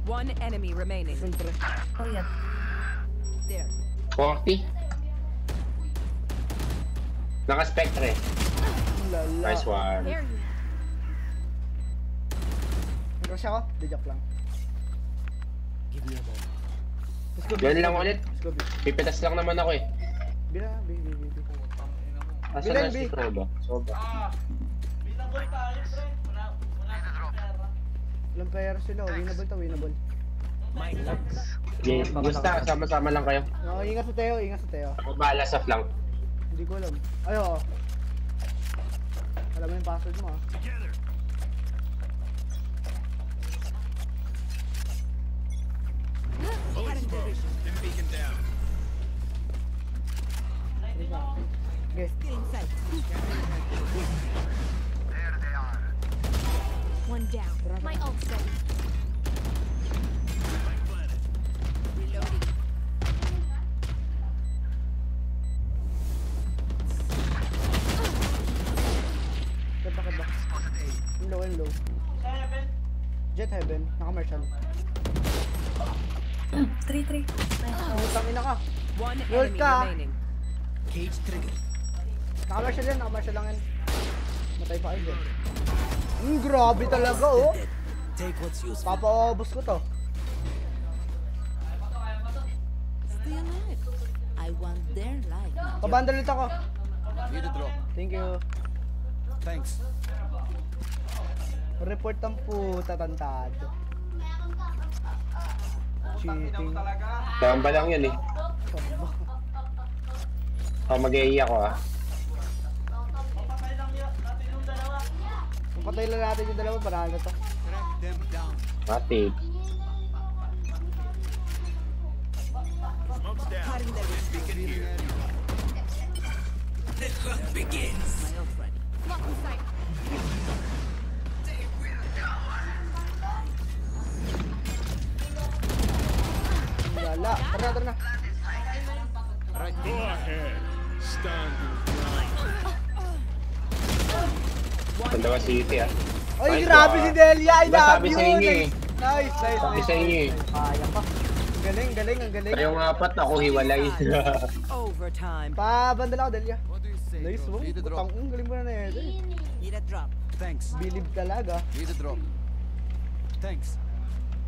S8: One enemy remaining.
S1: Siyempre.
S7: Oh, yan.
S8: There.
S6: 40. Naka-spectre.
S1: Lala.
S6: Nice one.
S10: There you
S1: Nag-rush ako? Di joke lang. Let's go, B.
S6: Yan lang ulit.
S1: Let's go, B.
S6: Pipitas lang naman ako eh.
S1: Bila, B.
S6: Asa
S1: Bilan,
S6: na
S1: B?
S6: si Proba? Soba.
S1: Walang player sila. Winnable to, winnable.
S6: Okay, basta sama-sama lang kayo.
S1: Oh, ingat sa Teo, ingat sa Teo.
S6: Ako bahala sa flank.
S1: Hindi ko alam. Ay, oo. Alam mo yung password mo ah.
S9: Holy smoke. Been beacon down.
S1: Okay.
S10: one down. My ult's ready. Reloading.
S1: Kadba. In low. Jet heaven. Naka-marshal.
S7: 3-3.
S1: Utang ina ka.
S8: One
S1: Lord
S8: enemy
S1: ka.
S8: remaining.
S11: Cage trigger.
S1: Naka-marshal lang yan. Matay pa kayo dyan. Grabe talaga oh.
S11: Take what's useful.
S1: Papaobos ko to.
S8: Stay alive. I want their life.
S1: Pabandal ulit ako.
S11: Need a drop.
S1: Thank you.
S11: Thanks.
S1: Report ang puta tantado. Cheating.
S6: Tamba lang yun eh. Oh, mag-i ako ah.
S1: Patay lang natin yung dalawa para ano to.
S11: Track them down.
S6: Matik.
S9: Smoke's down. Beacon here.
S8: My ult ready.
S10: Blocking sight.
S1: Wala. Tara na.
S9: Go ahead. Stand your ground.
S6: Dalawa city ah.
S1: Oy,
S6: Ay,
S1: grabe
S6: ba?
S1: si Delia. I
S6: Diba
S1: love
S6: sabi
S1: you.
S6: sa inyo eh.
S1: Nice.
S6: Sabi sa inyo eh.
S1: Kaya pa. Ang galing.
S6: Kayong apat ako hiwalay.
S8: Overtime.
S1: Pabandal ako, Delia.
S11: What do you say?
S1: Nice mo.
S11: Need a drop.
S1: Ang galing mo na ito.
S8: Need a drop.
S11: Thanks.
S1: Believe talaga.
S11: Need a drop. Thanks.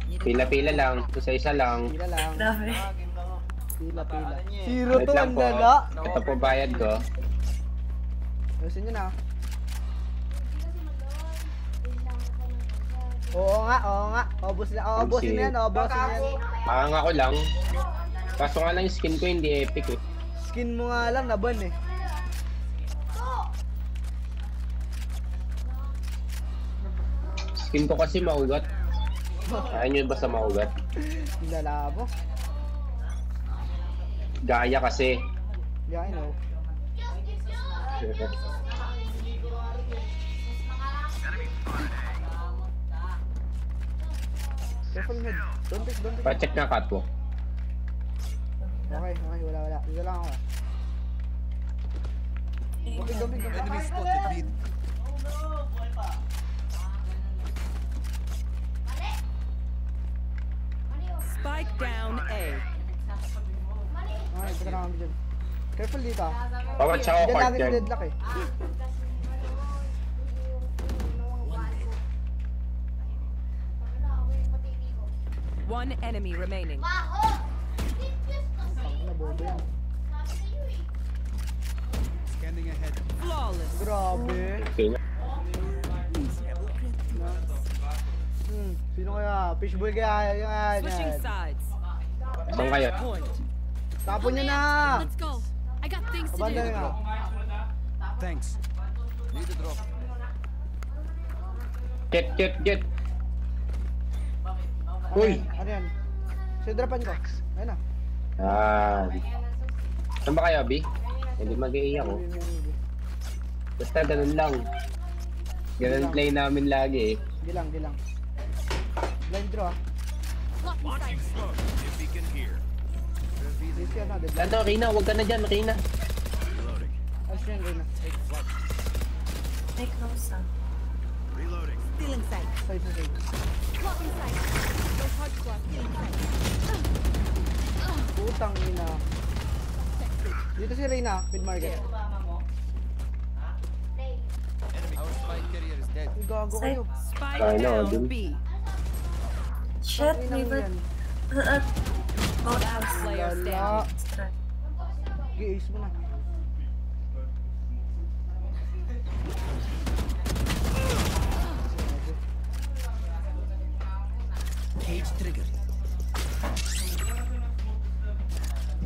S8: Need a
S6: Pila-pila lang. Isa-isa lang.
S1: Pila lang.
S7: Grabe.
S1: Pila.
S6: Wait
S1: 0 to,
S6: lang
S1: ang
S6: po.
S1: lala.
S6: Ito po bayad ko.
S1: Ayusin nyo na. Oo nga. Obos na yan.
S6: Parang ako lang. Kaso nga lang yung skin ko hindi epic eh.
S1: Skin mo nga lang, naban eh.
S6: Skin ko kasi maugat. Ayaw nyo basta maugat.
S1: Lala mo.
S6: Gaya kasi.
S1: Yeah, I know. Careful mid. Don't pick.
S6: Pa-check na catwalk.
S1: Okay, wala. Dito lang ako. Don't pick.
S11: Enemy spotted mid.
S12: Spike down A.
S1: Okay, teka na kami dyan. Careful dito ah.
S6: Pawat siya ako
S1: Diyan
S6: part
S1: lagi si
S6: yan.
S1: Deadlock eh.
S12: One enemy remaining.
S1: Tangina, bobo yan.
S11: Scanning ahead.
S12: Flawless.
S1: Grabe.
S6: Okay na.
S1: Sino kaya? Fishboy kaya? Yan.
S12: Switching sides.
S6: Saan kayo?
S12: Point.
S1: Tapon nyo na!
S10: Let's go. I got things to
S1: Abanda
S10: do.
S1: nga.
S11: Thanks. Need a drop.
S6: Get. Uy!
S1: Ano yan? Sidrapan ko. Ayun na.
S6: Saan ba kayo, Abi? Hindi mag-i ako. Basta ganun lang. Ganun play namin lagi eh.
S1: Gilang. Blind draw ah.
S9: Launching smoke. If he can hear.
S1: This yan na. Deadlock.
S6: Ano, Rina? Huwag ka na dyan, Rina.
S9: Reloading.
S1: Ayos yan, Reyna.
S7: Take close ah.
S9: Reloading.
S1: Side.
S10: Blocking sight. No hard squad.
S1: Putang ina. Dito si Reyna, mid market.
S11: Our spike carrier is dead.
S1: Uy, gago kayo.
S12: Spike
S6: I know,
S12: down
S6: dude.
S12: B.
S7: Shit,
S1: Ang
S7: may
S1: inang
S7: ba?
S1: yan.
S7: Boathouse.
S12: Player
S1: Lala.
S12: standing.
S1: Gi-ace mo na.
S11: Cage triggered.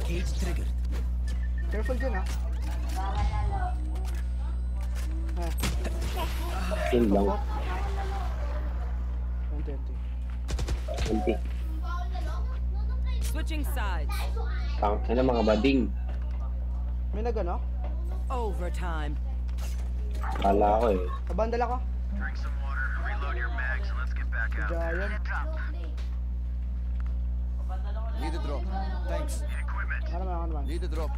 S11: Cage triggered.
S1: Careful dyan ah.
S6: Yun lang.
S1: 120.
S6: 20.
S12: Switching sides.
S6: Ano mga bading?
S1: May nagano?
S12: Overtime.
S6: Kala ko eh.
S1: Kabandal ako.
S9: Drink some water. Reload your mags and let's get back
S1: Si Giant.
S11: Need a drop. Thanks.
S1: Ano naman.
S11: Need a drop.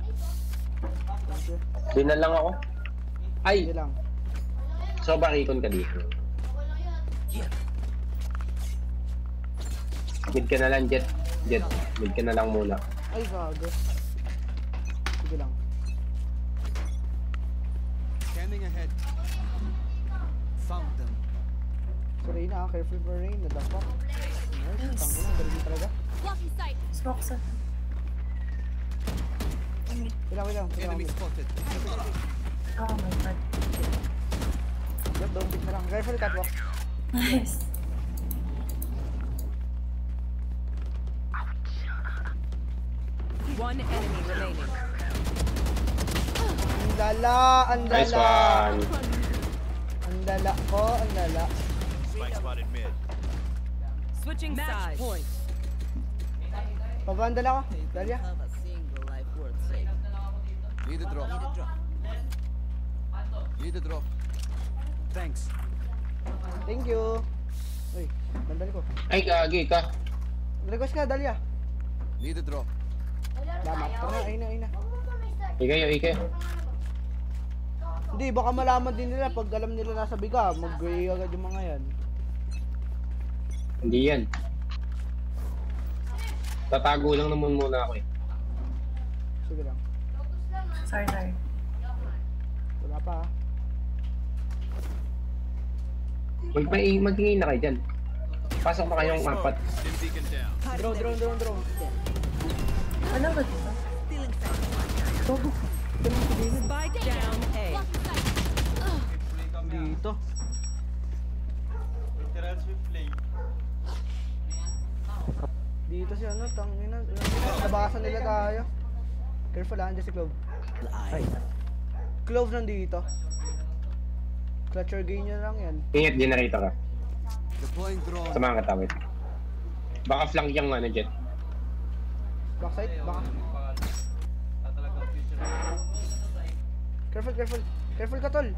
S1: Thank you.
S6: Di na lang ako. Ay!
S1: Sige lang.
S6: So barikon ka dito. Mid ka na lang, Jet. Mid ka na lang muna.
S1: Ay, gago. Sige lang.
S11: Scanning ahead. Found them.
S1: So Reyna ah, careful for Rain. Nadapak. Nice. Tangina, galing talaga.
S10: Blocking sight.
S7: Smoke sa.
S1: Kailang.
S11: Enemy spotted.
S7: Oh my god.
S1: Don't pick na lang. Careful catwalk.
S7: Nice.
S12: One enemy remaining.
S1: Ang lala.
S6: Nice one.
S1: Ang lala ko. Ang lala.
S9: Spike spotted mid.
S12: Switching sides. Point.
S1: Pabandal ako. Dalia.
S11: Need a drop. Need a drop. Thanks.
S1: Thank you. Uy, bandal ko.
S6: Ay, gagi ka.
S1: Request ka, Dalia.
S11: Need a drop.
S1: Salamat. Tara, ayun na.
S6: Ikayo.
S1: Hindi, baka malaman din nila pag alam nila nasa biga. Mag-gray agad yung mga yan.
S6: Hindi yan. Tatago lang naman muna ako eh.
S1: Sige lang.
S7: Sorry.
S1: Wala pa ah.
S6: Magingin na kayo dyan. Pasok na kayong apat.
S9: Stim beacon down.
S1: Drone.
S7: Ano ba dito?
S12: Spike down A.
S10: Blocking sight.
S1: Dito. Dito si ano, tangina. Nabasan nila tayo. Careful ah, andyan si Clove. Clove nandito. Clutcher gain nyo lang yan.
S6: Ingat, generator ka.
S11: Deploying drone.
S6: Samahan ka tawid. Baka flank yung ano, Jet.
S1: Backside, baka. Careful, careful. Careful ka, tol.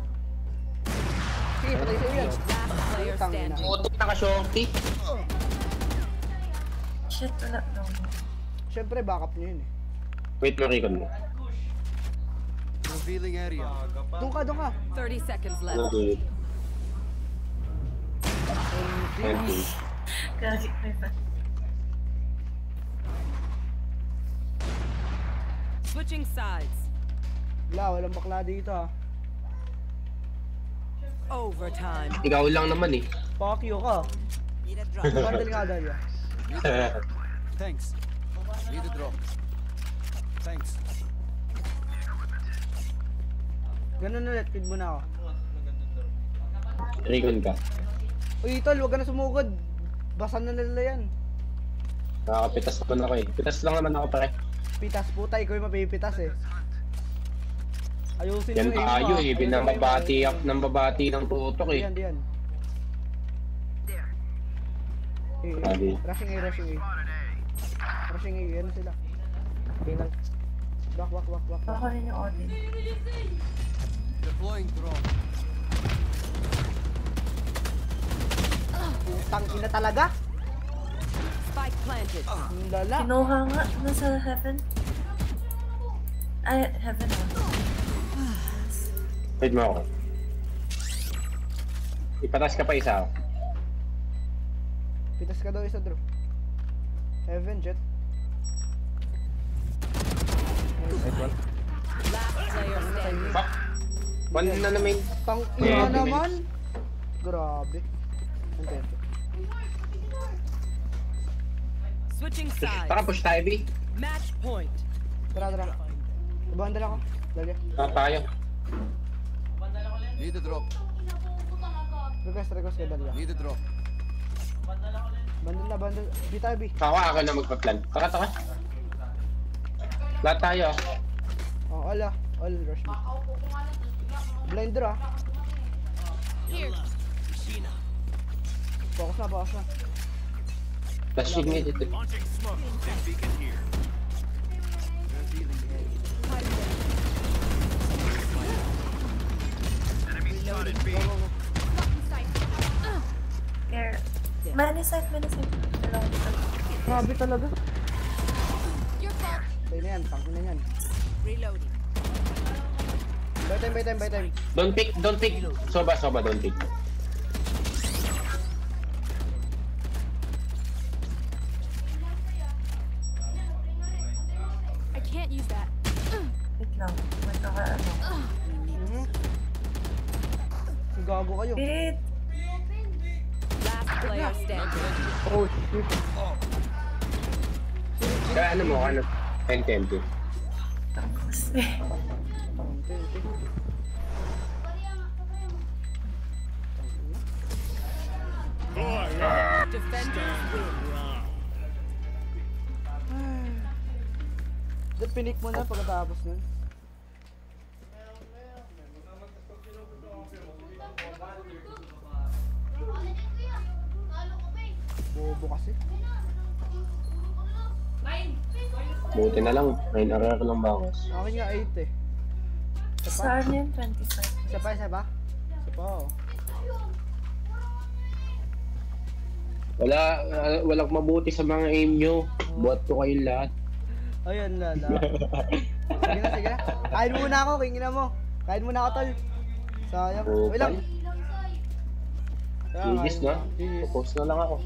S1: Sige, patay sa'yo yan.
S12: Last player
S1: Tangina.
S12: standing.
S6: Utot na ka, shorty.
S7: Shit, wala no.
S1: Siyempre, backup nyo yun eh.
S6: Wait mo, recon mo.
S11: Revealing area.
S1: Doon ka, doon ka.
S12: 30 seconds left.
S6: Okay. Okay.
S7: Gagi, may pa.
S12: Switching sides.
S1: Wala, walang bakla dito ah.
S12: Overtime.
S6: Ikaw lang naman eh.
S1: Fuck you ka. Bundle nga, Dalia.
S11: Thanks. Need a drop. Thanks.
S1: Ganun ulit, feed mo na ako.
S6: Recon ka.
S1: Uy, tol, huwag ka na sumugod. Basan na nila yan.
S6: Nakakapitas naman ako eh. Pitas lang naman ako pare.
S1: Pitas puta, ikaw yung mapipitas eh. Ayusin
S6: Yan
S1: mo
S6: tayo
S1: mo,
S6: eh.
S1: ah.
S6: Binababati ng babati ng tutok eh.
S1: Diyan, diyan.
S6: Sabi.
S1: Rushing A, rushing A. Rushing A, yan sila. Okay lang. Back.
S7: Ako rin yung Odin.
S11: Deploying drone.
S1: Putang ina talaga.
S12: Spike planted.
S1: Ang lala.
S7: Kinuha nga, nasa heaven. Ay, heaven na.
S6: Wait mo ako. Ipatas ka pa isa ako.
S1: Pitas ka daw isa, Drew. Heaven, Jet.
S12: Last player standing.
S6: Fuck! One na naman.
S1: Tang ina
S6: Yeah,
S1: naman. Grabe. Ang tempo.
S12: Switching sides.
S6: Tara, push tayo, B.
S12: Match point.
S1: Tara. Ibandal ako. Lagi.
S6: Tayo.
S11: Need a drop.
S1: Request ka dali.
S11: Need a drop.
S1: Bandal. B tayo, B.
S6: Ako na magpa-plan. Taka. Lahat tayo.
S1: Oh, all rush me. Blinder ah.
S10: Here.
S1: Focus na.
S6: Flash shield me dito.
S9: Launching smoke. Dim beacon here. Enemy spotted B.
S7: Here. Many side. Dalawang side.
S1: Grabe talaga.
S10: Your fault.
S1: Tayo na yan, tangin na yan.
S12: Reloading.
S1: Buy time.
S6: Don't pick. Soba, don't pick.
S10: I can't use that.
S7: Wait lang. Wait ka ano.
S1: Gago kayo.
S7: Wait.
S12: Last player standing.
S1: Oh shit.
S6: Kaya ano mo, 10-10.
S7: Tapos eh.
S12: Defenders win.
S1: Dahil pinik mo na pagkatapos nun. Bobo kasi.
S6: Buti na lang. 9 RR lang bawas.
S1: Akin nga 8 eh.
S7: Saan yun? 25.
S1: Isa pa? Oh.
S6: Walang mabuti sa mga aim nyo. Buhat ko kayong lahat.
S1: Ayun, lala. Sige na. Kain muna ako, kingin mo. Kain muna ako, tol. Sayang. Wait lang.
S6: Sigis na. Post na lang ako.